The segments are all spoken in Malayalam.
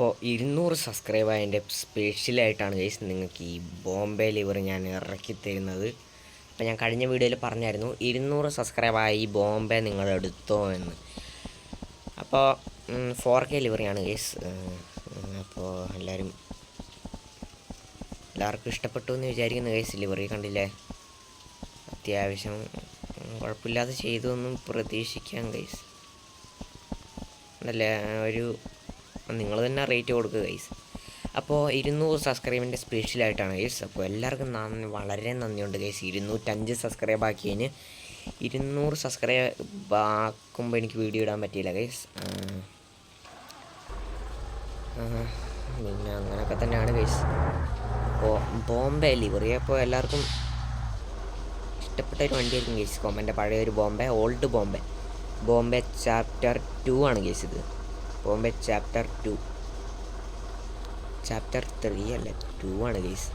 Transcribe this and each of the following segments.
അപ്പോൾ 200 സബ്സ്ക്രൈബ് അതിൻ്റെ സ്പെഷ്യലായിട്ടാണ് ഗൈസ് നിങ്ങൾക്ക് ഈ ബോംബെ ലിവർ ഞാൻ ഇറക്കി തരുന്നത്. അപ്പോൾ ഞാൻ കഴിഞ്ഞ വീഡിയോയിൽ പറഞ്ഞായിരുന്നു 200 സബ്സ്ക്രൈബായി ഈ ബോംബെ നിങ്ങൾ എടുത്തോ എന്ന്. അപ്പോൾ 4K ലിവറിയാണ് ഗൈസ്. അപ്പോൾ എല്ലാവർക്കും ഇഷ്ടപ്പെട്ടു എന്ന് വിചാരിക്കുന്നു ഗൈസ്. ലിവറി കണ്ടില്ലേ, അത്യാവശ്യം കുഴപ്പമില്ലാതെ ചെയ്തു എന്നും പ്രതീക്ഷിക്കാം ഗൈസ്. അല്ലേ, നിങ്ങൾ തന്നെ റേറ്റ് കൊടുക്കുക ഗൈസ്. അപ്പോൾ 200 സബ്സ്ക്രൈബിൻ്റെ സ്പെഷ്യലായിട്ടാണ് ഗൈസ്. അപ്പോൾ എല്ലാവർക്കും വളരെ നന്ദിയുണ്ട് ഗൈസ്. 205 സബ്സ്ക്രൈബ് ആക്കിയതിന്. 200 സബ്സ്ക്രൈബ് ആക്കുമ്പോൾ എനിക്ക് വീഡിയോ ഇടാൻ പറ്റിയില്ല ഗൈസ്. പിന്നെ അങ്ങനെയൊക്കെ തന്നെയാണ് ഗൈസ്. അപ്പോൾ ബോംബെ ലിവറി അപ്പോൾ എല്ലാവർക്കും ഇഷ്ടപ്പെട്ട ഒരു വണ്ടിയായിരിക്കും ഗൈസ്. എൻ്റെ പഴയൊരു ബോംബെ, ഓൾഡ് ബോംബെ ചാപ്റ്റർ 2 ആണ് ഗൈസ് ഇത്. ബോംബെ ചാപ്റ്റർ 2, ചാപ്റ്റർ 3 അല്ല 2 ആണ് ഗൈസ്.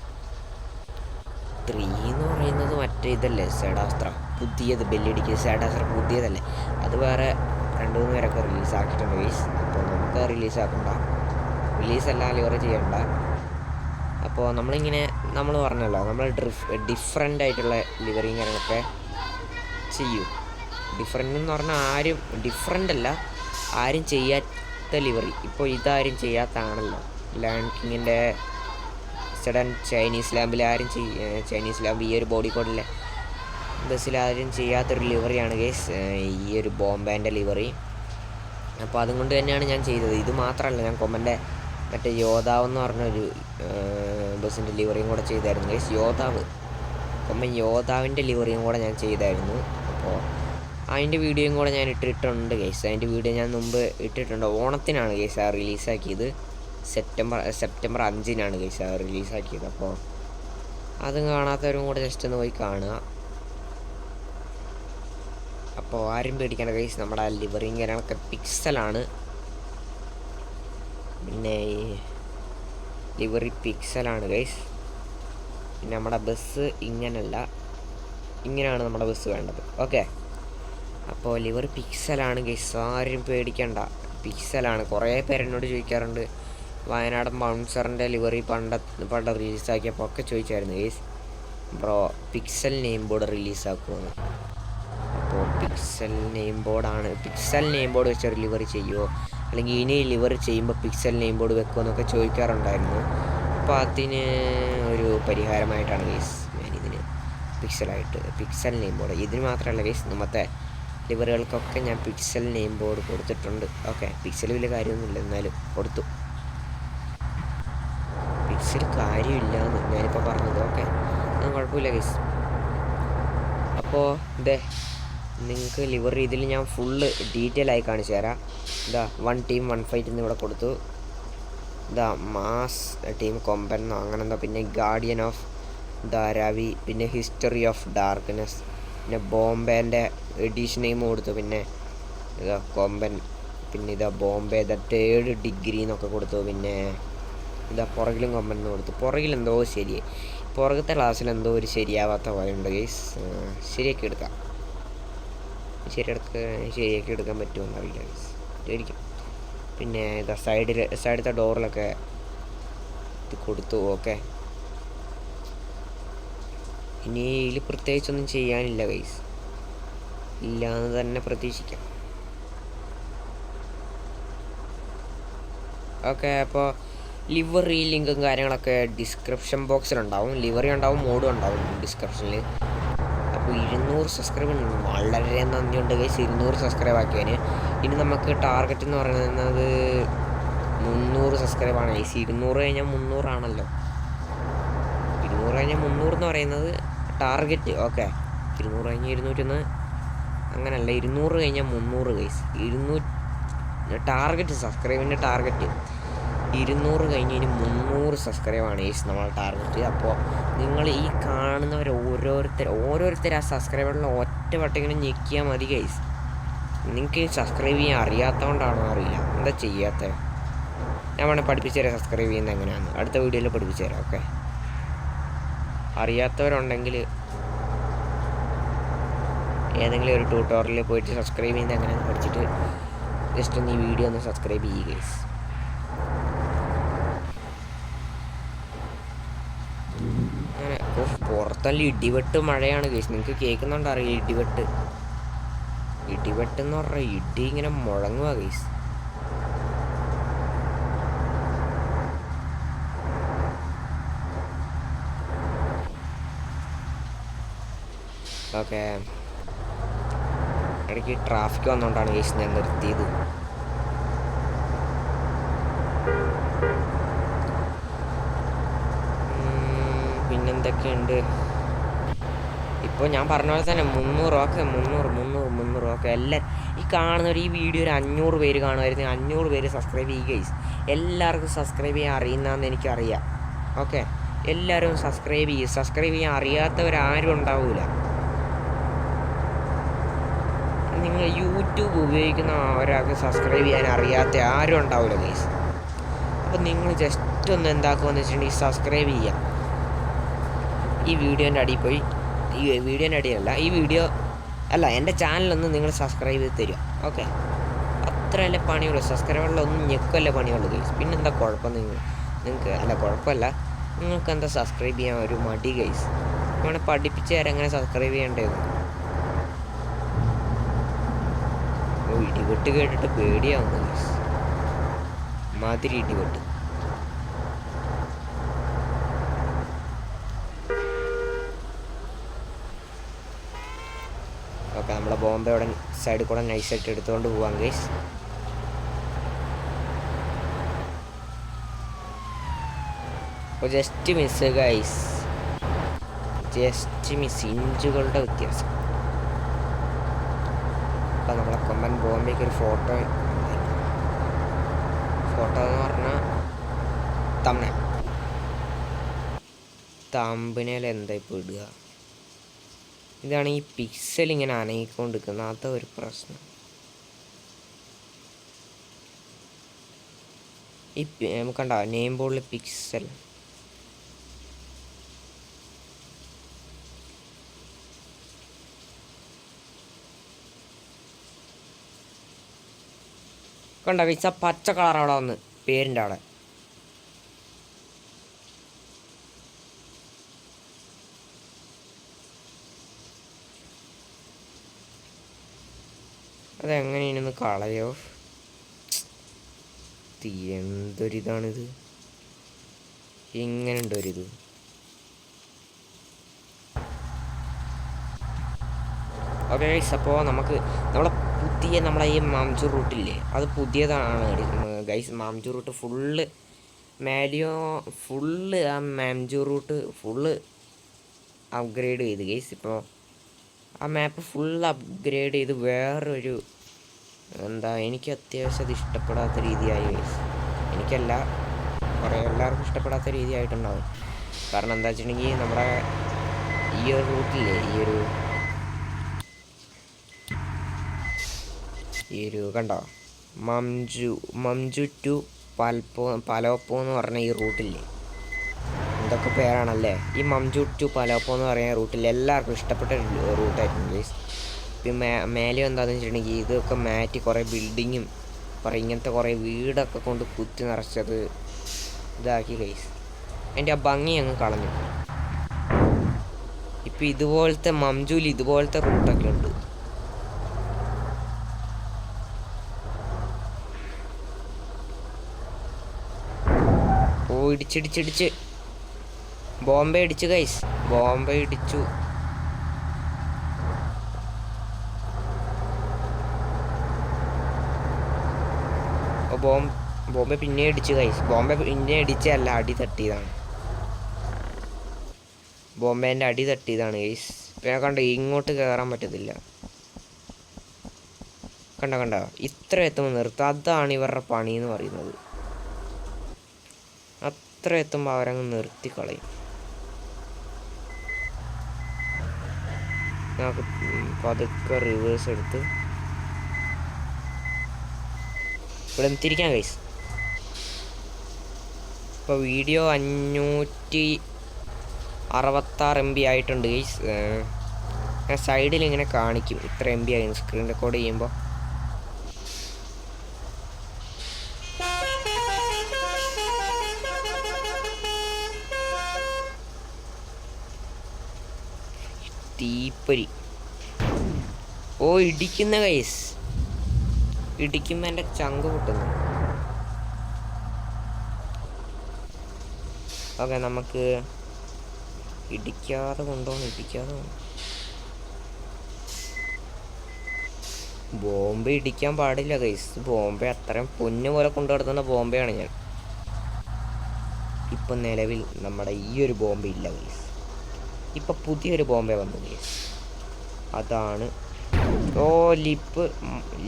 3 എന്ന് പറയുന്നത് മറ്റേ ഇതല്ലേ, സേഡാസ്ത്ര പുതിയത്, ബെല്ലിടിക്ക് സേഡാസ്ത്ര പുതിയതല്ലേ, അത് വേറെ 2-3 പേരൊക്കെ റിലീസാക്കിയിട്ടുണ്ട് ഗൈസ്. അപ്പോൾ നമുക്ക് റിലീസാക്കണ്ട, റിലീസല്ല ലിവർ ചെയ്യണ്ട. അപ്പോൾ നമ്മൾ പറഞ്ഞല്ലോ, നമ്മൾ ഡിഫറെൻ്റ് ആയിട്ടുള്ള ലിവറിങ് കാര്യങ്ങളൊക്കെ ചെയ്യൂ. ഡിഫറെൻ്റ് എന്ന് പറഞ്ഞാൽ ആരും ചെയ്യാത്ത ലിവറി. ഇപ്പോൾ ഇതാരും ചെയ്യാത്തതാണല്ലോ. ലയൺ കിങ്ങിൻ്റെ സഡൻ ചൈനീസ് ലാമ്പിൽ ചൈനീസ് ലാമ്പ് ഈ ഒരു ബോഡി കോഡിലെ ബസ്സിൽ ആരും ചെയ്യാത്തൊരു ലിവറിയാണ് ഗേസ് ഈ ഒരു ബോംബേൻ്റെ ലിവറി. അപ്പോൾ അതുകൊണ്ട് തന്നെയാണ് ഞാൻ ചെയ്തത്. ഇത് മാത്രമല്ല, ഞാൻ കൊമ്പൻ്റെ മറ്റേ യോദ്ധാവ് എന്ന് പറഞ്ഞൊരു ബസ്സിൻ്റെ ലിവറിയും കൂടെ ചെയ്തായിരുന്നു ഗേസ്. കൊമ്പൻ യോദ്ധാവിൻ്റെ ലിവറിയും കൂടെ ഞാൻ ചെയ്തായിരുന്നു. അപ്പോൾ അതിൻ്റെ വീഡിയോയും കൂടെ ഞാൻ ഇട്ടിട്ടുണ്ട് ഗൈസ്. അതിൻ്റെ വീഡിയോ ഞാൻ മുമ്പ് ഇട്ടിട്ടുണ്ട്. ഓണത്തിനാണ് ഗൈസ് ആ റിലീസാക്കിയത്. സെപ്റ്റംബർ 5-നാണ് ഗൈസ് ആ റിലീസാക്കിയത്. അപ്പോൾ അത് കാണാത്തവരും കൂടെ ജസ്റ്റ് ഒന്ന് പോയി കാണുക. അപ്പോൾ ആരും പേടിക്കേണ്ട ഗൈസ്, നമ്മുടെ ലിവറിങ് കാര്യങ്ങളൊക്കെ പിക്സലാണ്. പിന്നെ ഈ ലിവറി പിക്സലാണ് ഗൈസ്. പിന്നെ നമ്മുടെ ബസ് ഇങ്ങനെയാണ് നമ്മുടെ ബസ് വേണ്ടത്. ഓക്കെ, അപ്പോൾ ലിവർ പിക്സലാണ് ഗൈസ്, ആരും പേടിക്കണ്ട, പിക്സലാണ്. കുറേ പേരെന്നോട് ചോദിക്കാറുണ്ട്, വയനാടൻ ബൗൺസറിൻ്റെ ലിവറി പണ്ട് റിലീസാക്കിയപ്പോൾ ഒക്കെ ചോദിച്ചായിരുന്നു guys, bro pixel name board റിലീസാക്കുമെന്ന്. അപ്പോൾ പിക്സൽ നെയിം ബോർഡ് വെച്ചൊരു ലിവറി ചെയ്യുമോ, അല്ലെങ്കിൽ ഇനി ലിവർ ചെയ്യുമ്പോൾ പിക്സൽ നെയിം ബോർഡ് വെക്കുമോ എന്നൊക്കെ ചോദിക്കാറുണ്ടായിരുന്നു. അപ്പോൾ അതിന് ഒരു പരിഹാരമായിട്ടാണ് ഗൈസ് ഞാനിതിന് പിക്സൽ നെയിം ബോർഡ്. ഇതിന് മാത്രമല്ല ഗൈസ്, നമ്മത്തെ ലിവറുകൾക്കൊക്കെ ഞാൻ പിക്സൽ നെയിം ബോർഡ് കൊടുത്തിട്ടുണ്ട്. ഓക്കെ, പിക്സൽ വലിയ കാര്യമൊന്നുമില്ല, എന്നാലും കൊടുത്തു. പിക്സൽ കാര്യമില്ല എന്ന് ഞാനിപ്പോൾ പറഞ്ഞത്. ഓക്കെ, അത് കുഴപ്പമില്ല ഗൈസ്. അപ്പോൾ നിങ്ങൾക്ക് ലിവർ ഇതിൽ ഞാൻ ഫുള്ള് ഡീറ്റെയിൽ ആയി കാണിച്ചു തരാം. 1 ടീം 1 ഫൈറ്റ് എന്ന് ഇവിടെ കൊടുത്തു. മാസ് ടീം കൊമ്പനോ അങ്ങനെന്തോ, പിന്നെ ഗാർഡിയൻ ഓഫ് ധാരാവി, പിന്നെ ഹിസ്റ്ററി ഓഫ് ഡാർക്ക്നെസ്, പിന്നെ ബോംബേൻ്റെ എഡീഷൻ നെയിം കൊടുത്തു, പിന്നെ കൊമ്പൻ, പിന്നെ ബോംബെ 3rd ഡിഗ്രി എന്നൊക്കെ കൊടുത്തു. പിന്നെ പുറകിലും കൊമ്പൻ എന്ന് കൊടുത്തു. പുറകിലെന്തോ പുറകത്തെ ക്ലാസ്സിൽ എന്തോ ഒരു ശരിയാവാത്ത പോയുണ്ട് ഗൈസ്. ശരിയാക്കി എടുക്കാൻ പറ്റുമെന്ന് അറിയില്ല ഗൈസ്, ശരിക്കും. പിന്നെ സൈഡത്തെ ഡോറിലൊക്കെ ഇത് കൊടുത്തു. ഓക്കെ, ഇനി ഇതിൽ പ്രത്യേകിച്ചൊന്നും ചെയ്യാനില്ല ഗൈസ്, ഇല്ലയെന്ന് തന്നെ പ്രതീക്ഷിക്കാം. ഓക്കെ, അപ്പോൾ ലിവറി ലിങ്കും കാര്യങ്ങളൊക്കെ ഡിസ്ക്രിപ്ഷൻ ബോക്സിലുണ്ടാവും. ലിവറി ഉണ്ടാവും, മോഡും ഉണ്ടാവും ഡിസ്ക്രിപ്ഷനിൽ. അപ്പോൾ 200 സബ്സ്ക്രൈബ് വളരെ നന്ദിയുണ്ട് ഗൈസ്, 200 സബ്സ്ക്രൈബ് ആക്കിയതിന്. ഇനി നമുക്ക് ടാർഗറ്റ് എന്ന് പറയുന്നത് 300 സബ്സ്ക്രൈബാണ് ഗൈസ്. 200 കഴിഞ്ഞാൽ 300 ആണല്ലോ. 200 കഴിഞ്ഞാൽ 300 എന്ന് പറയുന്നത് ടാർഗറ്റ്. ഓക്കെ, 200 കഴിഞ്ഞാൽ 201 അങ്ങനല്ല, 200 കഴിഞ്ഞാൽ 300 ഗൈസ്. 200 ടാർഗറ്റ്, സബ്സ്ക്രൈബിൻ്റെ ടാർഗറ്റ് 200 കഴിഞ്ഞതിന് 300 സബ്സ്ക്രൈബാണ് ഗൈസ് നമ്മളെ ടാർഗറ്റ്. അപ്പോൾ നിങ്ങൾ ഈ കാണുന്നവർ ഓരോരുത്തർ ആ സബ്സ്ക്രൈബറിൽ ഒറ്റ വട്ടം ഞെക്കിയാൽ മതി ഗൈസ്. നിങ്ങൾക്ക് സബ്സ്ക്രൈബ് ചെയ്യാൻ അറിയാത്തതുകൊണ്ടാണോ അറിയില്ല, എന്താ ചെയ്യാത്തത്? ഞാൻ വേണേൽ പഠിപ്പിച്ചു തരാം സബ്സ്ക്രൈബ് ചെയ്യുന്നത് എങ്ങനെയാണ്, അടുത്ത വീഡിയോയിൽ പഠിപ്പിച്ചു തരാം. ഓക്കെ, അറിയാത്തവരുണ്ടെങ്കിൽ ഏതെങ്കിലും ഒരു ട്യൂട്ടോറിയലിൽ പോയിട്ട് സബ്സ്ക്രൈബ് ചെയ്യുന്നത് എങ്ങനെയാണെന്ന് പഠിച്ചിട്ട് ജസ്റ്റ് ഒന്ന് ഈ വീഡിയോ ഒന്ന് സബ്സ്ക്രൈബ് ചെയ്യുക ഗൈസ്. പുറത്തല്ല ഇടിവെട്ട് മഴയാണ് ഗൈസ്. നിങ്ങൾക്ക് കേൾക്കുന്നുണ്ടോ അറിയില്ല? ഇടിവെട്ടെന്ന് പറഞ്ഞാൽ ഇടി ഇങ്ങനെ മുഴങ്ങുക ഗൈസ്. ഓക്കെ, ഇടയ്ക്ക് ട്രാഫിക് വന്നുകൊണ്ടാണ് ഗൈസ് ഞാൻ നിർത്തിയത്. പിന്നെന്തൊക്കെയുണ്ട്? ഇപ്പോൾ ഞാൻ പറഞ്ഞ പോലെ തന്നെ 300 ഓക്കെ. എല്ലാവരും ഈ കാണുന്നവർ ഈ വീഡിയോ ഒരു 500 പേര് കാണുമായിരുന്നു. 500 പേര് സബ്സ്ക്രൈബ് ചെയ്യുക ഗൈസ്. എല്ലാവർക്കും സബ്സ്ക്രൈബ് ചെയ്യാൻ അറിയുന്നതെന്ന് എനിക്കറിയാം. ഓക്കെ, എല്ലാവരും സബ്സ്ക്രൈബ് ചെയ്യും. സബ്സ്ക്രൈബ് ചെയ്യാൻ അറിയാത്തവരാരും ഉണ്ടാവില്ല. നിങ്ങൾ യൂട്യൂബ് ഉപയോഗിക്കുന്ന ഒരാൾക്ക് സബ്സ്ക്രൈബ് ചെയ്യാൻ അറിയാത്ത ആരും ഉണ്ടാവില്ല ഗൈസ്. അപ്പോൾ നിങ്ങൾ ജസ്റ്റ് ഒന്ന് എന്താക്കുമെന്ന് വെച്ചിട്ടുണ്ടെങ്കിൽ സബ്സ്ക്രൈബ് ചെയ്യാം. ഈ വീഡിയോൻ്റെ അടിയിൽ പോയി, ഈ വീഡിയോൻ്റെ അടിയല്ല, ഈ വീഡിയോ അല്ല, എൻ്റെ ചാനലൊന്ന് നിങ്ങൾ സബ്സ്ക്രൈബ് ചെയ്ത് തരിക. ഓക്കെ, അത്രയല്ലേ പണിയുള്ളൂ. സബ്സ്ക്രൈബറിലൊന്നും ഞെക്കല്ലേ പണിയുള്ളൂ ഗൈസ്. പിന്നെന്താ കുഴപ്പം? നിങ്ങൾക്ക് അല്ല, കുഴപ്പമില്ല, നിങ്ങൾക്ക് എന്താ സബ്സ്ക്രൈബ് ചെയ്യാൻ ഒരു മടി ഗൈസ്. അങ്ങനെ പഠിപ്പിച്ച് തരാം എങ്ങനെ സബ്സ്ക്രൈബ് ചെയ്യേണ്ടത്. ഇടിവെട്ട് കേട്ടിട്ട് പേടിയാവുന്നു ഗൈസ്. മാതിരി ഇടിവെട്ട്. ഓക്കെ, നമ്മളെ ബോംബെയുടെ സൈഡിൽ കൂടെ നൈസായിട്ട് എടുത്തുകൊണ്ട് പോവാം ഗൈസ്. അപ്പോൾ just miss guys, just miss, ഇഞ്ചുകളുടെ വ്യത്യാസം. അപ്പം നമ്മളെ കൊമ്പൻ ബോംബെക്ക് ഒരു ഫോട്ടോ എന്ന് പറഞ്ഞാൽ തമ്പനയിൽ എന്താ ഇപ്പോൾ ഇടുക? ഇതാണ് ഈ പിക്സൽ ഇങ്ങനെ അനങ്ങിക്കൊണ്ടിരിക്കുന്നത്, അതൊരു പ്രശ്നം. ഈ നമുക്കണ്ട നെയിം ബോർഡിൽ പിക്സൽ കണ്ട വിച്ച പച്ച കളർ അവിടെ വന്ന് പേരിൻ്റെ അവിടെ. അതെങ്ങനെയാണെന്ന് കളയോ? എന്തൊരിതാണിത്, ഇങ്ങനെ ഉണ്ടൊരിത്. ഓക്കെ ഗൈസ്, അപ്പോൾ നമ്മളെ ഈ മാംജു റൂട്ടില്ലേ, അത് പുതിയതാണ് ഗൈസ്. മാംജു റൂട്ട് ഫുള്ള് ആ മാംജു റൂട്ട് ഫുള്ള് അപ്ഗ്രേഡ് ചെയ്ത് ഗൈസ്. ഇപ്പോൾ ആ മാപ്പ് ഫുൾ അപ്ഗ്രേഡ് ചെയ്ത് വേറൊരു എനിക്ക് അത്യാവശ്യം അത് ഇഷ്ടപ്പെടാത്ത രീതിയായി ഗൈസ്. എനിക്കല്ല, എല്ലാവർക്കും ഇഷ്ടപ്പെടാത്ത രീതിയായിട്ടുണ്ടാവും. കാരണം എന്താ വെച്ചിട്ടുണ്ടെങ്കിൽ നമ്മുടെ ഈ ഒരു റൂട്ടില്ലേ, ഈ ഒരു കണ്ടോ മംജു ടു പലോപ്പോ എന്ന് പറഞ്ഞ ഈ റൂട്ടില്ലേ, എന്തൊക്കെ പേരാണല്ലേ. ഈ മംജു ടു പലോപ്പോ എന്ന് പറയുന്ന റൂട്ടിൽ എല്ലാവർക്കും ഇഷ്ടപ്പെട്ട റൂട്ടായിരുന്നു ഗൈസ്. പിന്നെ മേലെ എന്താണെന്ന് വെച്ചിട്ടുണ്ടെങ്കിൽ ഇതൊക്കെ മാറ്റി കുറേ ബിൽഡിങ്ങും ഇങ്ങനത്തെ കുറേ വീടൊക്കെ കൊണ്ട് കുത്തി നിറച്ചത് ഇതാക്കി ഗൈസ്. അതിൻ്റെ ആ ഭംഗി അങ്ങ് കളഞ്ഞു. ഇപ്പം ഇതുപോലത്തെ മംജുവിൽ ഇതുപോലത്തെ റൂട്ടൊക്കെ ഉണ്ട്. ഓ, ഇടിച്ചിടിച്ചിടിച്ച് ബോംബെ ഇടിച്ചു ഗൈസ്, ബോംബെ ഇടിച്ചു. ബോംബെ പിന്നെ ഇടിച്ചു ഗൈസ്. ബോംബെ പിന്നെ ഇടിച്ചല്ല, അടി തട്ടിയതാണ്. ബോംബേൻ്റെ അടി തട്ടിയതാണ് ഗൈസ്. പിന്നെ കണ്ടോ, ഇങ്ങോട്ട് കയറാൻ പറ്റത്തില്ല. കണ്ടോ ഇത്ര എത്തുമ്പോൾ നിർത്തുക. അതാണ് ഇവരുടെ പണി എന്ന് പറയുന്നത്. അത്ര എത്തുമ്പോൾ അവരങ്ങ് നിർത്തി കളയും. നമുക്ക് പതുക്കെ റിവേഴ്സ് എടുത്ത് ഇവിടെ തിരിക്കാം ഗൈസ്. ഇപ്പോൾ വീഡിയോ 566 MB ആയിട്ടുണ്ട് ഗൈസ്. സൈഡിൽ ഇങ്ങനെ കാണിക്കും ഇത്ര MB ആയി സ്ക്രീൻ റെക്കോർഡ് ചെയ്യുമ്പോൾ. തീപ്പൊരി. ഓ ഇടിക്കുന്ന ഗൈസ്, ഇടിക്കുമ്പോൾ എൻ്റെ ചങ്ക് പൊട്ടുന്നു. ഓക്കെ നമുക്ക് ഇടിക്കാതെ കൊണ്ടുപോകണം, ഇടിക്കാതെ കൊണ്ടു. ബോംബെ ഇടിക്കാൻ പാടില്ല ഗൈസ്. ബോംബെ അത്രയും പൊന്നു പോലെ കൊണ്ടു നടത്തുന്ന ബോംബെയാണ് ഞാൻ. ഇപ്പം നിലവിൽ നമ്മുടെ ഈ ഒരു ബോംബെ ഇല്ല ഗൈസ്. ഇപ്പം പുതിയൊരു ബോംബെ വന്നു ഗൈസ്. അതാണ് ഓ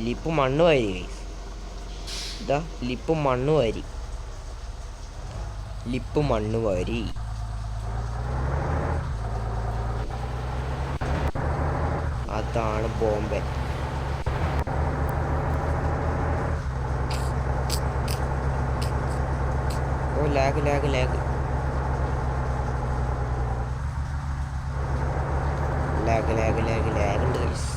ലിപ്പ് മണ്ണ് വാരി ഗൈസ്. ഇതാ ലിപ്പ് മണ്ണ് വാരി. അതാണ് ബോംബെ. ഓ ലാഗ് ഉണ്ട് ഗൈസ്.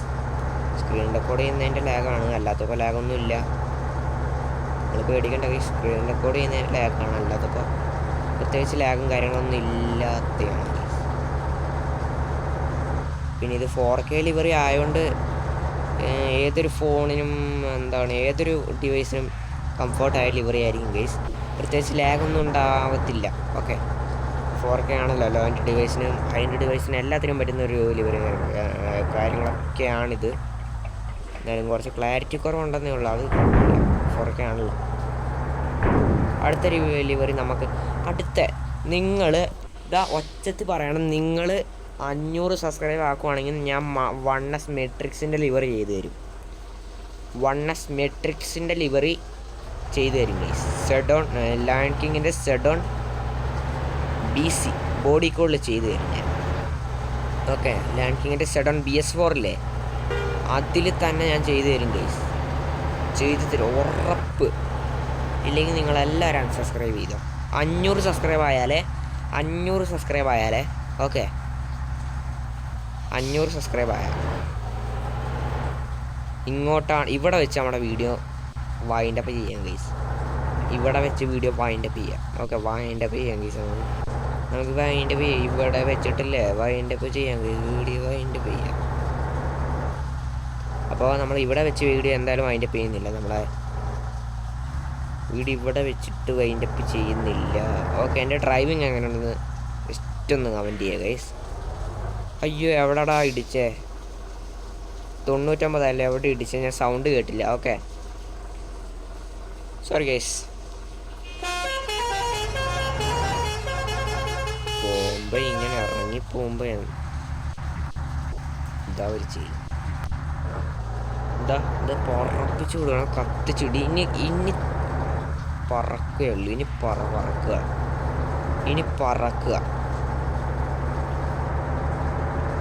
സ്ക്രീൻ റെക്കോർഡ് ചെയ്യുന്നതിൻ്റെ ലാഗാണ്, അല്ലാത്തപ്പോൾ ലാഗൊന്നും ഇല്ല. നിങ്ങൾ പേടിക്കേണ്ട ഗൈസ്. സ്ക്രീൻ റെക്കോർഡ് ചെയ്യുന്നതിൻ്റെ ലാഗാണ്, അല്ലാത്തപ്പോൾ പ്രത്യേകിച്ച് ലാഗും കാര്യങ്ങളൊന്നും ഇല്ലാത്തതാണ് ഗൈസ്. പിന്നെ ഇത് 4K ലിവറി ആയതുകൊണ്ട് ഏതൊരു ഫോണിനും ഏതൊരു ഡിവൈസിനും കംഫർട്ടായ ലിവറി ആയിരിക്കും ഗൈസ്. പ്രത്യേകിച്ച് ലാഗൊന്നും ഉണ്ടാവത്തില്ല. ഓക്കെ 4K ആണല്ലോ ലോ എൻഡ് ഡിവൈസിനും ഹൈ എൻഡ് ഡിവൈസിനും എല്ലാത്തിനും പറ്റുന്ന ഒരു ലിവറി കാര്യങ്ങളൊക്കെയാണിത്. എന്നാലും കുറച്ച് ക്ലാരിറ്റി കുറവുണ്ടെന്നേ ഉള്ളൂ. അത് 4K ആണല്ലോ. അടുത്ത ലിവറി നമുക്ക് നിങ്ങൾ ഇതാ ഒച്ചത്ത് പറയണം. നിങ്ങൾ 500 സബ്സ്ക്രൈബ് ആക്കുവാണെങ്കിൽ ഞാൻ 1S മെട്രിക്സിൻ്റെ ലിവറി ചെയ്തു തരും. 1S മെട്രിക്സിൻ്റെ ലിവറി ചെയ്തു തരും ഗൈസ്. സെഡോൺ ലയൺ കിങ്ങിൻ്റെ സെഡോൺ BC ബോഡി കോഡിൽ ചെയ്തു തരും ഞാൻ. ഓക്കെ ലയൺ കിങ്ങിൻ്റെ സെഡോൺ BS4 ഇല്ലേ, അതിൽ തന്നെ ഞാൻ ചെയ്തു തരും ഗൈസ്. ചെയ്തു തരും ഉറപ്പ്. ഇല്ലെങ്കിൽ നിങ്ങളെല്ലാവരും അൺസബ്സ്ക്രൈബ് ചെയ്തോ. 500 സബ്സ്ക്രൈബ് ആയാലേ ഓക്കെ 500 സബ്സ്ക്രൈബ് ആയാൽ ഇങ്ങോട്ടാണ് ഇവിടെ വെച്ച് നമ്മുടെ വീഡിയോ വൈൻഡപ്പ് ചെയ്യാം ഗൈസ്. ഇവിടെ വെച്ച് വീഡിയോ വൈൻഡപ്പ് ചെയ്യാം. ഓക്കെ വൈൻഡപ്പ് ചെയ്യാം ഗൈസ്. നമുക്ക് വൈൻഡപ്പ് ചെയ്യാം. ഇവിടെ വെച്ചിട്ടില്ലേ വൈൻഡപ്പ് ചെയ്യാം ഗൈസ്. വീഡിയോ വൈൻഡപ്പ് ചെയ്യാം. അപ്പോൾ നമ്മൾ ഇവിടെ വെച്ച് വീഡിയോ എന്തായാലും വൈൻഡപ്പ് ചെയ്യുന്നില്ല. നമ്മളെ വീഡിയോ ഇവിടെ വെച്ചിട്ട് വൈൻഡപ്പ് ചെയ്യുന്നില്ല. ഓക്കെ എൻ്റെ ഡ്രൈവിങ് എങ്ങനെയുണ്ടെന്ന് ജസ്റ്റ് ഒന്ന് കമൻറ്റ് ചെയ്യുക ഗൈസ്. അയ്യോ എവിടെടാ ഇടിച്ചേ? 99 അല്ലേ എവിടെ ഇടിച്ചേ? ഞാൻ സൗണ്ട് കേട്ടില്ല. Okay sorry guys. പോകുമ്പോ ഇങ്ങനെ ഇറങ്ങി പോകുമ്പോ എന്താ ഒരു ചെയ്യും. ഇത് പറപ്പിച്ചു വിടണം, കത്തിച്ചിടി. ഇനി പറക്കുകയുള്ളൂ. ഇനി പറക്കുക.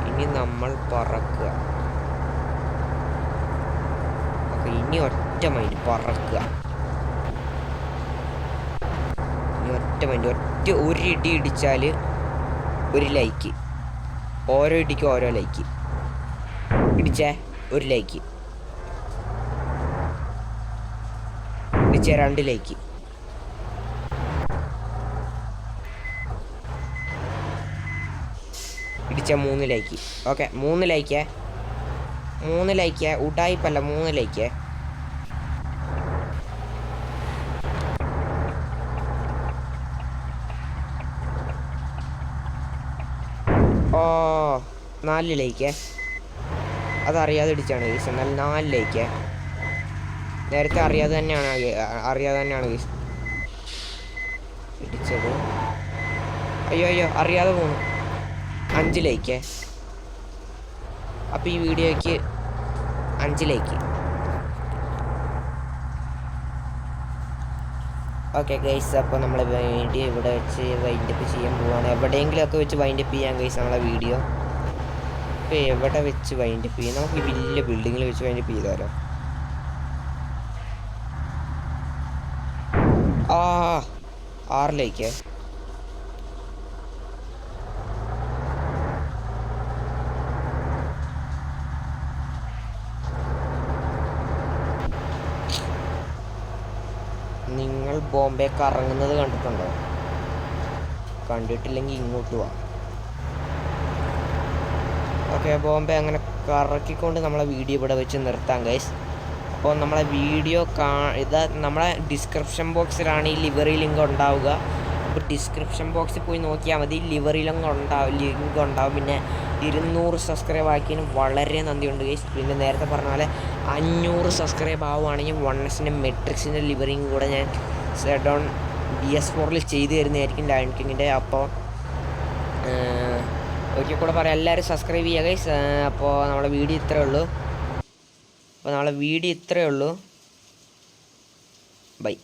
ഇനി നമ്മൾ പറക്കുക. ഓക്കെ ഇനി ഒറ്റ മൈൻഡ് പറക്കുക. ഇനി ഒറ്റ മൈൻഡ് ഒരു ഇടി ഇടിച്ചാൽ ഒരു ലൈക്ക്. ഓരോ ഇടിക്കും ഓരോ ലൈക്ക്. ഇടിച്ചേ ഒരു ലൈക്ക്. ഇടിച്ചേ 2 ലൈക്ക്. ഇടിച്ച 3 ലൈക്ക്. Okay 3 like. ഉടായിപ്പല്ല 3 ലൈക്ക്. ഓ 4 ലൈക്ക്. അതറിയാതെ ഇടിച്ചാണ് ഗീസ്. എന്നാൽ 4 ലൈക്ക്. നേരത്തെ അറിയാതെ തന്നെയാണ് ഗീസ് ഇടിച്ചത്. അയ്യോ അറിയാതെ പോണു. 5 ലൈക്ക്. അപ്പോൾ ഈ വീഡിയോയ്ക്ക് 5 ലൈക്ക്. ഓക്കെ ഗൈസ്, അപ്പോൾ നമ്മൾ വീഡിയോ ഇവിടെ വെച്ച് വൈൻഡപ്പ് ചെയ്യാൻ പോവാണ്. എവിടെയെങ്കിലുമൊക്കെ വെച്ച് വൈൻഡപ്പ് ചെയ്യാൻ ഗൈസ് നമ്മളെ വീഡിയോ. ഇപ്പോൾ എവിടെ വെച്ച് വൈൻഡപ്പ് ചെയ്യാം? നമുക്ക് വലിയ ബിൽഡിങ്ങിൽ വെച്ച് വൈൻഡപ്പ് ചെയ്താലോ? 6 ലൈക്ക്. നിങ്ങൾ ബോംബെ കറങ്ങുന്നത് കണ്ടിട്ടുണ്ടോ? കണ്ടിട്ടില്ലെങ്കിൽ ഇങ്ങോട്ട് വാ. ഓക്കെ, ബോംബെ അങ്ങനെ കറക്കിക്കൊണ്ട് നമ്മളെ വീഡിയോ ഇവിടെ വെച്ച് നിർത്താം ഗൈസ്. അപ്പോൾ നമ്മളെ വീഡിയോ ഇതാ നമ്മളെ ഡിസ്ക്രിപ്ഷൻ ബോക്സിലാണ് ഈ ലിവറി ലിങ്ക് ഉണ്ടാവുക. അപ്പോൾ ഡിസ്ക്രിപ്ഷൻ ബോക്സിൽ പോയി നോക്കിയാൽ മതി, ലിവറി ലിങ്ക് ഉണ്ടാവും. പിന്നെ 200 സബ്സ്ക്രൈബ് ആക്കിയതിന് വളരെ നന്ദിയുണ്ട് ഗൈസ്. പിന്നെ നേരത്തെ പറഞ്ഞ പോലെ 500 സബ്സ്ക്രൈബ് ആവുകയാണെങ്കിൽ 1Sൻ്റെ മെട്രിക്സിൻ്റെ ലിവറിങ് കൂടെ ഞാൻ സെഡോൺ DS4 ചെയ്തു തരുന്നതായിരിക്കും ലയൺ കിങ്ങിൻ്റെ. അപ്പോൾ ഒരിക്കൽ കൂടെ പറയാം, എല്ലാവരും സബ്സ്ക്രൈബ് ചെയ്യുക ഗൈസ്. അപ്പോൾ നമ്മളെ വീഡിയോ ഇത്രയേ ഉള്ളൂ. ബൈ.